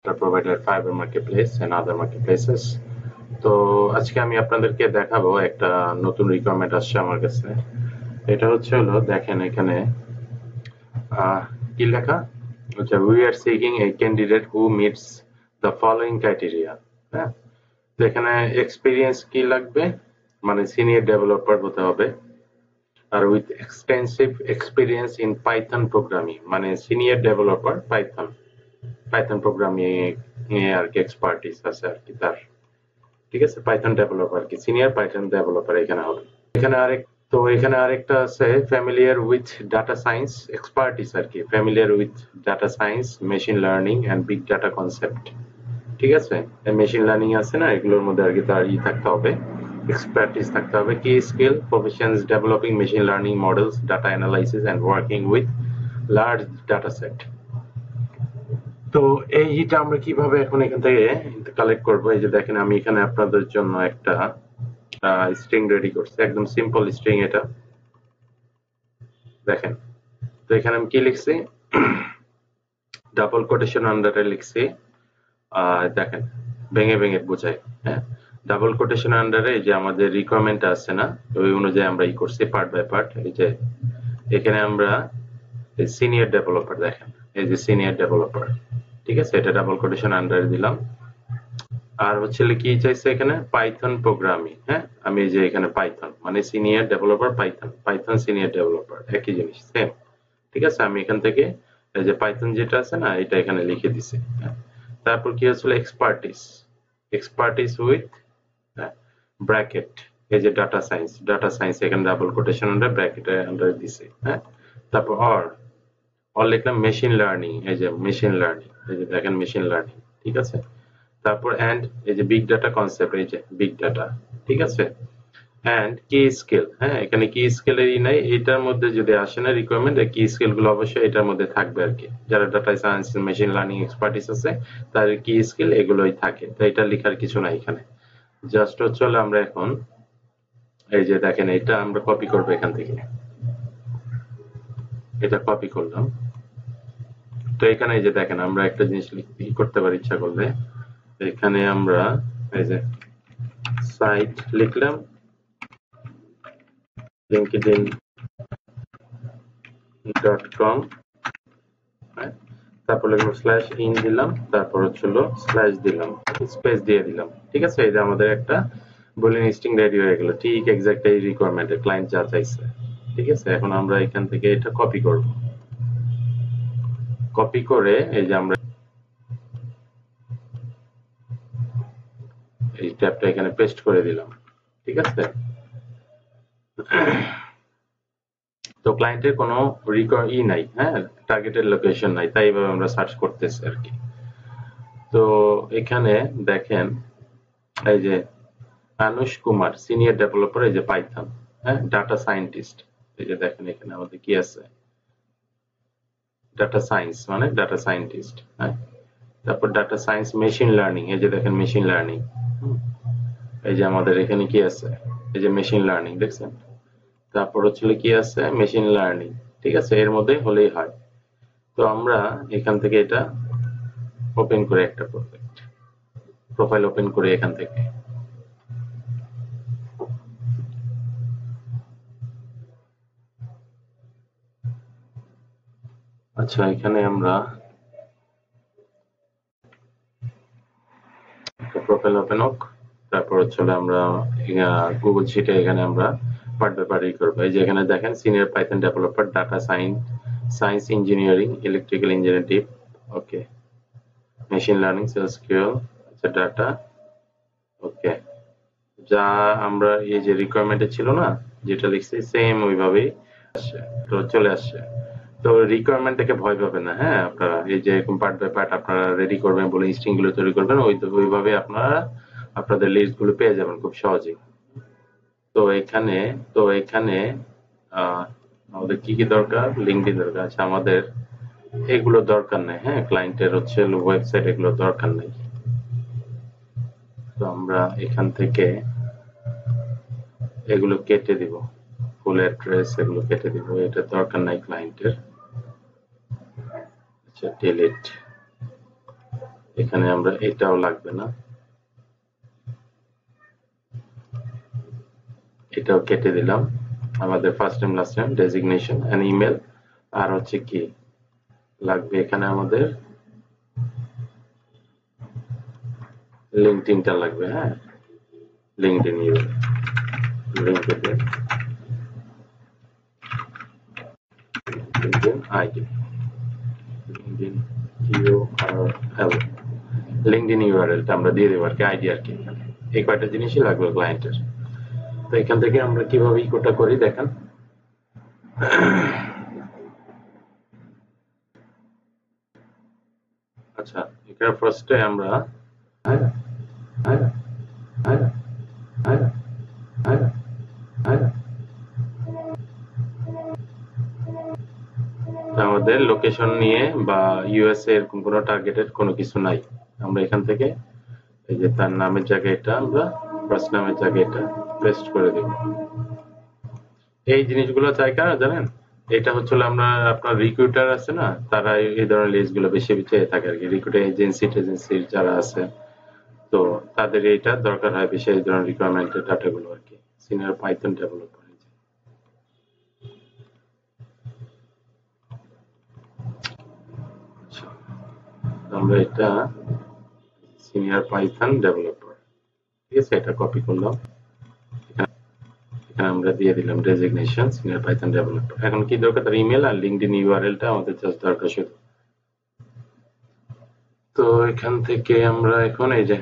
provider Fiverr Marketplace and other marketplaces. তো আজকে আমি আপনাদেরকে দেখাবো একটা নতুন রিকোয়ারমেন্ট আসছে আমার কাছে। এটা হলো দেখেন এখানে কি লেখা আচ্ছা, we are seeking a candidate who meets the following criteria। হ্যাঁ, তো এখানে এক্সপিরিয়েন্স কি লাগবে, মানে সিনিয়র ডেভেলপার হতে হবে, আর with extensive experience in Python programming, মানে সিনিয়র ডেভেলপার পাইথন প্রোগ্রামিং নিয়ে আর কি এক্সপার্টিস আছে আর কি তার। ঠিক আছে, পাইথন ডেভেলপার কি সিনিয়র পাইথন ডেভেলপার এখানে হবে। এখানে আরেকটা আছে familiar with data science expertise আর কি, familiar with data science, machine learning and big data concept. ঠিক আছে, মেশিন লার্নিং আছে না, এগুলোর মধ্যে আর কি তার থাকতে হবে, এক্সপার্টিস থাকতে হবে। Key skill professions developing machine learning models, data analysis and working with large data set. তো এইটা আমরা কিভাবে এখন এখান থেকে কালেক্ট করবো? এই যে দেখেন আমি এখানে আপনাদের জন্য একটা স্ট্রিং রেডি করছি, একদম সিম্পল স্ট্রিং এটা দেখেন। তো এখানে আমি কি লিখছি, ডাবল কোটেশন আন্ডারে লিখছি, দেখেন ভেঙে ভেঙে বোঝাই। হ্যাঁ, ডাবল কোটেশন আন্ডারে এই যে আমাদের রিকোয়ারমেন্ট আছে না, ওই অনুযায়ী আমরা ই করছি পার্ট বাই পার্ট। এই যে এখানে আমরা সিনিয়র ডেভেলপার দেখেন, এই যে সিনিয়র ডেভেলপার, ঠিক আছে, এটা ডাবল কোটেশন আন্ডারে দিলাম। আর কি চাইছে এখানে, পাইথন প্রোগ্রামিং। হ্যাঁ, আমি এই যে এখানে পাইথন মানে senior developer, Python senior developer একই জিনিস, সেম। ঠিক আছে, আমি এখান থেকে এই যে পাইথন যেটা আছে না, এটা এখানে লিখে দিছি। তারপর কি হচ্ছিল, এক্সপার্টিস উইথ ব্র্যাকেট, এই যে ডাটা সায়েন্স এখানে ডাবল কোটেশন আন্ডার ব্র্যাকেটের আন্ডারে দিছি। হ্যাঁ, তারপর অর লিখলাম মেশিন লার্নিং, এই যে মেশিন লার্নিং, এই যে দেখেন মেশিন লার্নিং। ঠিক আছে, তারপর এন্ড এই যে বিগ ডাটা কনসেপ্ট, এই যে বিগ ডাটা। ঠিক আছে, এন্ড কি স্কিল। হ্যাঁ, এখানে কি স্কিলেরই নাই, এটার মধ্যে যদি আসে না রিকোয়ারমেন্ট, কি স্কিল গুলো অবশ্যই এটার মধ্যে থাকবে আর কি। যারা data science machine learning expertise আছে তাদের কি স্কিল এগুলোই থাকে, তো এটা লেখার কিছু নাই এখানে। জাস্ট আমরা এখন এই যে দেখেন এটা আমরা কপি করব, এখান থেকে এটা কপি করলাম। তো এখানে এই যে দেখেন আমরা একটা জিনিস করতে পারি ইচ্ছা করলে, এখানে আমরা এই যে সাইট লিখলাম, linkedin.com, তারপর লিখলাম স্ল্যাশ ইন দিলাম, তারপর স্ল্যাশ দিলাম, স্পেস দিয়ে দিলাম। ঠিক আছে, এই যে আমাদের একটা বুলিয়ান স্ট্রিং রেডি হয়ে গেল, ঠিক এক্স্যাক্ট এই রিকোয়ারমেন্টে ক্লায়েন্ট যা চাইছে। ঠিক আছে, এখন আমরা এখান থেকে এটা কপি করব, কপি করে এই যে আমরা এই ট্যাবটা এখানে পেস্ট করে দিলাম। ঠিক আছে, তো ক্লায়েন্টের কোনো নাই, হ্যাঁ, টার্গেটেড লোকেশন নাই, তাই এভাবে আমরা সার্চ করতেছি আর কি। তো এখানে দেখেন এই যে আনুষ কুমার সিনিয়র ডেভেলপার, এই যে পাইথন, হ্যাঁ, ডাটা সায়েন্টিস্ট। এই যে দেখেন এখানে আমাদের কি আছে, ডাটা সায়েন্স মানে ডাটা সায়েন্টিস্ট। হ্যাঁ, তারপর ডাটা সায়েন্স মেশিন লার্নিং, এই যে দেখেন মেশিন লার্নিং। এই যে আমাদের এখানে কি আছে, এই যে মেশিন লার্নিং দেখছেন। তারপর কি আছে, মেশিন লার্নিং। ঠিক আছে, এর মধ্যে হলেই হয়। তো আমরা এখান থেকে এটা ওপেন করে একটা প্রোফাইল ওপেন করে এখান থেকে আচ্ছা, এখানে আমরা প্রোফাইল ওপেন হোক, তারপর আমরা গুগল শিটে এখানে আমরা পার্ট বাই পার্ট করবো। এই যে এখানে দেখেন senior Python developer, data science engineering, electrical engineering, okay, machine learning, SQL, আচ্ছা ডাটা, ওকে। যা আমরা এই যে রিকোয়ারমেন্টে ছিল না, যেটা লিখছি সেম ওইভাবেই আসছে, তো চলে আসছে। তো রিকোয়ারমেন্ট থেকে ভয় পাবেন না। হ্যাঁ, আপনারা এই যে এরকম পার্ট বাই পার্ট আপনারা রেডি করবেন, বলে স্ট্রিং গুলো তৈরি করবেন, ওইভাবে আপনারা আপনাদের লিস্ট গুলো পেয়ে যাবেন খুব সহজেই। তো এখানে আমাদের কি কি দরকার, লিঙ্কডিন দরকার। আচ্ছা, আমাদের এগুলো দরকার নেই, হ্যাঁ, ক্লায়েন্টের ওয়েবসাইট এগুলো দরকার নেই। তো আমরা এখান থেকে এগুলো কেটে দিব, ফুল অ্যাড্রেস এগুলো কেটে দিব, এটা দরকার নাই ক্লায়েন্টের। আচ্ছা, ডিলিট। এখানে আমরা এটাও লাগবে না, এটাও কেটে দিলাম। আমাদের first name last name designation and email, আর হচ্ছে কি লাগবে এখানে আমাদের লিঙ্কডইনটা লাগবে। হ্যাঁ, LinkedIn URL, LinkedIn ID, LinkedIn URL, LinkedIn ইউআরএলটা আমরা দিয়ে দেবো আর কি, আইডি আর কি। এই কয়টা জিনিসই লাগবে ক্লায়েন্টের। তো এখান থেকে আমরা কিভাবে ইকোটা করি দেখেন। আচ্ছা, এখানে ফার্স্টে আমরা আমাদের লোকেশন নিয়ে বা ইউএসএ এরকম কোনো টার্গেটেড কোনো কিছু নাই। আমরা এখান থেকে এই যে তার নামের জায়গায় এটা আমরা ফার্স্ট নামের জায়গায় এটা পেস্ট করে দেব। এই জিনিসগুলো চাই কারা জানেন? এটা হচ্ছে আমরা আপনার রিক্রুটার আছে না, তারা এই ধরনের লিস্টগুলো বেশি চেয়ে থাকে আর কি। রিক্রুটার এজেন্সি যারা আছে, তো তাদের এইটা দরকার হয় বেশি, এই ধরনের রিকোয়ারমেন্টের ডাটাগুলো আর কি। সিনিয়র পাইথন ডেভেলপার, আমরা এটা সিনিয়র পাইথন ডেভেলপার, ঠিক আছে, এটা কপি করলাম, এখানে আমরা দিয়ে দিলাম ডেজিগনেশন সিনিয়র পাইথন ডেভেলপার। এখন কি দরকার? তার ইমেল আর লিঙ্কডইন ইউআরএলটা আমাদের জাস্ট দরকার শুধু। তো এখান থেকে আমরা এখন এই যে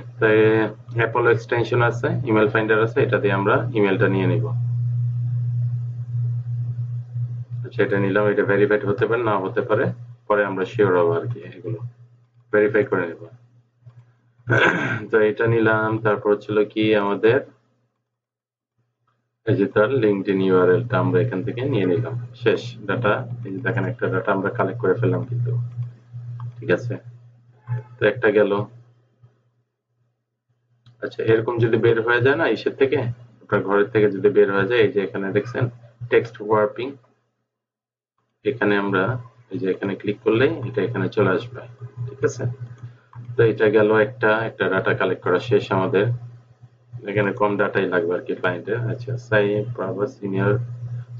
অ্যাপোলো এক্সটেনশন আছে, ইমেল ফাইন্ডার আছে, এটা দিয়ে আমরা ইমেলটা নিয়ে নিব। আচ্ছা, এটা নিলাম, এটা ভেরিফাইড হতে পারে না হতে পারে, পরে আমরা শিওর হবো আর কি, এগুলো ভেরিফাই করে নেব। তো এটা নিলাম, তারপর ছিল কি আমাদের এই যে তার লিঙ্কডইন ইউআরএলটা আমরা এখান থেকে নিয়ে নিলাম। শেষ ডাটা, এই যে দেখেন একটা ডাটা আমরা কালেক্ট করে ফেললাম কিন্তু, ঠিক আছে। তো একটা গেল। আচ্ছা, এরকম যদি বের হয়ে যায় না ইসের থেকে, আপনার ঘরের থেকে যদি বের হয়ে যায়, এই যে এখানে দেখছেন টেক্সট ওয়ার্পিং, এখানে আমরা এই যে এখানে ক্লিক করলেই এটা এখানে চলে আসবে, ঠিক আছে। তো এটা গেল একটা ডাটা কালেক্ট করা শেষ আমাদের। এখানে কম ডাটাই লাগবে আর কি ক্লায়েন্টের। আচ্ছা, senior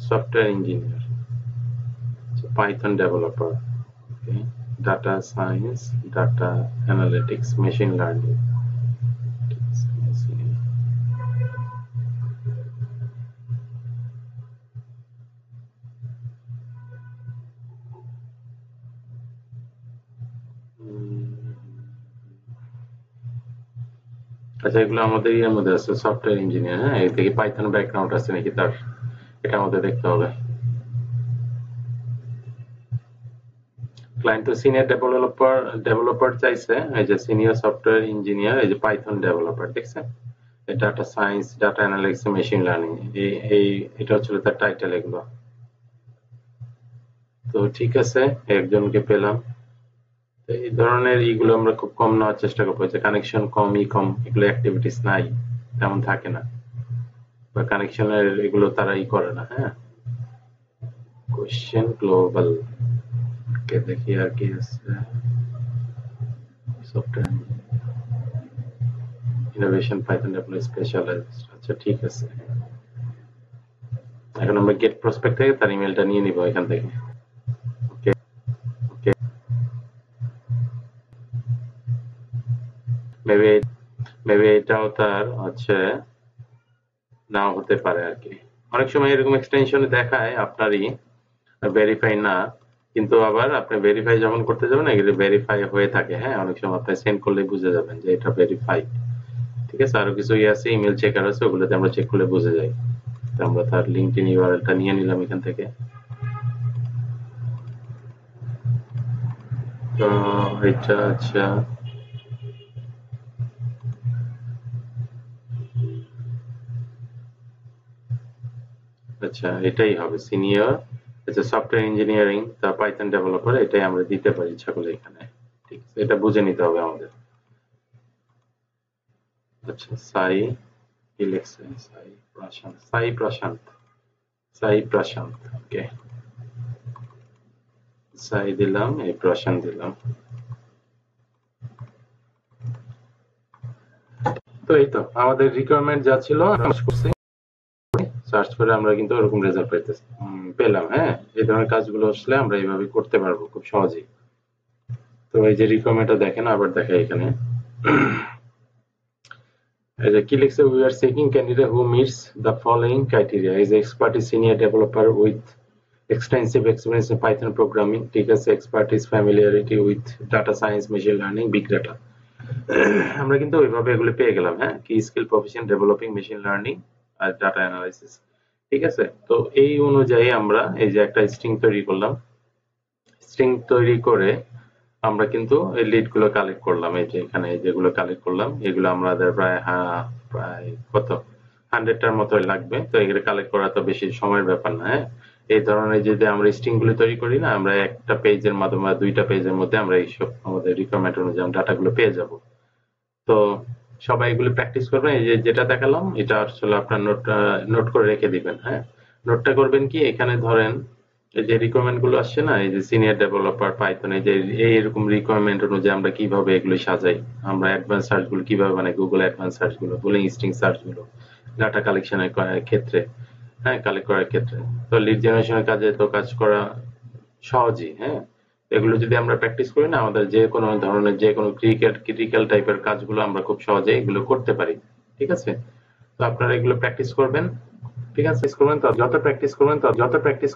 software engineer, Python developer, data science, data analytics, machine learning, আচ্ছা, এগুলো আমাদের ইয়ের মধ্যে আছে, সফটওয়্যার ইঞ্জিনিয়ার। হ্যাঁ, এই থেকে পাইথন ব্যাকগ্রাউন্ড আছে নাকি তার, এটা আমাদের দেখতে হবে। ক্লায়েন্ট তো সিনিয়র ডেভেলপার চাইছে, এই যে সিনিয়র সফটওয়্যার ইঞ্জিনিয়ার, এই যে পাইথন ডেভেলপার, দেখছেন, data science, data analytics, machine learning, এই এটা হচ্ছে তার টাইটেল এগুলো। তো ঠিক আছে, একজনকে পেলাম। এই ধরনের ইগুলো আমরা খুব কম নেওয়ার চেষ্টা করবো, যে কানেকশন কম, এগুলো অ্যাক্টিভিটিস নাই, তেমন থাকে না, বা কানেকশনের এগুলো তারা করে না। হ্যাঁ, কোশ্চেন গ্লোবাল, কে দেখি আর কি আছে, software innovation, Python development specialised. আচ্ছা, ঠিক আছে, এখন আমরা গেট প্রসপেক্ট থেকে তার ইমেলটা নিয়ে নিব এখান থেকে। ওকে, ওকে, মেবি মেবি এটাও তার হচ্ছে নাও হতে পারে আর কি। অনেক সময় এরকম এক্সটেনশন দেখায় আপনারই ভেরিফাই না, কিন্তু আবার আপনি ভেরিফাই যখন করতে যাবেন এগুলো ভেরিফাই হয়ে থাকে। হ্যাঁ, অনেক সময় আপনি সেন্ড করলে বুঝে যাবেন যে এটা ভেরিফাই, ঠিক আছে। আরো কিছু ইয়ে আছে, ইমেল চেকার আছে, ওগুলোতে আমরা চেক করলে বুঝে যাই। তো আমরা তার লিঙ্কডইন ইউআরএলটা নিয়ে নিলাম এখান থেকে। তো এটা আচ্ছা, আচ্ছা এটাই হবে সিনিয়র, আচ্ছা সফটওয়্যার ইঞ্জিনিয়ারিং, তা পাইথন ডেভেলপার, এটাই আমরা দিতে পারি ইচ্ছা করলে এখানে, ঠিক আছে। এটা বুঝে নিতে হবে আমাদের। আচ্ছা, সাই, কি লিখছে, সাই প্রশান্ত, ওকে, সাই দিলাম, এই প্রশান্ত দিলাম। তো এই তো আমাদের রিকোয়ারমেন্ট যা ছিল সার্চ করে আমরা কিন্তু ওরকম রেজাল্ট পেলাম। হ্যাঁ, এই ধরনের কাজগুলো আসলে আমরা এইভাবে করতে পারবো খুব সহজেই। তো এই যে রিকোয়ারমেন্টটা দেখেন, আবার দেখাই এখানে। এই যে কি লিখছে, we are seeking candidate who meets the following criteria: is expertise senior developer with extensive experience in Python programming, ঠিক আছে, expertise familiarity with data science, machine learning, big data। আমরা কিন্তু ওইভাবে এগুলো পেয়ে গেলাম। হ্যাঁ, কি skill profession developing machine learning আর ডাটা অ্যানালাইসিস। ঠিক আছে, তো এই অনুযায়ী আমরা এই যে একটা স্ট্রিং তৈরি করলাম। স্ট্রিং তৈরি করে আমরা কিন্তু এই লিড গুলো কালেক্ট করলাম। এই যে এখানে যেগুলো কালেক্ট করলাম এগুলো আমাদের প্রায় কত 100টার মতো লাগবে। তো এগুলো কালেক্ট করা তো বেশি সময়ের ব্যাপার না। হ্যাঁ, এই ধরনের যদি আমরা স্ট্রিং গুলো তৈরি করি না, আমরা একটা পেজের মাধ্যমে 2টা পেজের মধ্যে আমরা এইসব আমাদের রিকোয়ারমেন্ট অনুযায়ী ডাটাগুলো পেয়ে যাব। তো সবাই এগুলো প্র্যাকটিস করবেন। এই যে যেটা দেখালাম এটা আসলে আপনার নোট করে রেখে দিবেন। হ্যাঁ, নোটটা করবেন কি, এখানে ধরেন এই যে রিকোয়ারমেন্ট গুলো আসছে না, এই যে সিনিয়র ডেভেলপার পাইথন, এই যে এইরকম রিকোয়ারমেন্ট অনুযায়ী আমরা কিভাবে এগুলো সাজাই, আমরা অ্যাডভান্স সার্চ গুলো কিভাবে মানে গুগল অ্যাডভান্স সার্চ গুলো, বুলিং স্ট্রিং সার্চ গুলো, ডাটা কালেকশনের ক্ষেত্রে, হ্যাঁ, কালেক্ট করার ক্ষেত্রে। তো লিড জেনারেশনের কাজে তো কাজ করা সহজই। হ্যাঁ, এগুলো যদি আমরা প্র্যাকটিস করি না, আমাদের যে কোনো ধরনের যে কোনো ক্রিটিক্যাল টাইপের কাজগুলো আমরা খুব সহজে এগুলো করতে পারি। ঠিক আছে, তো আপনারা এগুলো প্র্যাকটিস করবেন। ঠিক আছে, যত প্র্যাকটিস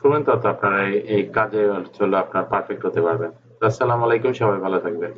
করবেন তত আপনারা এই কাজে চলে আপনার পারফেক্ট হতে পারবেন। আসসালামু আলাইকুম, সবাই ভালো থাকবেন।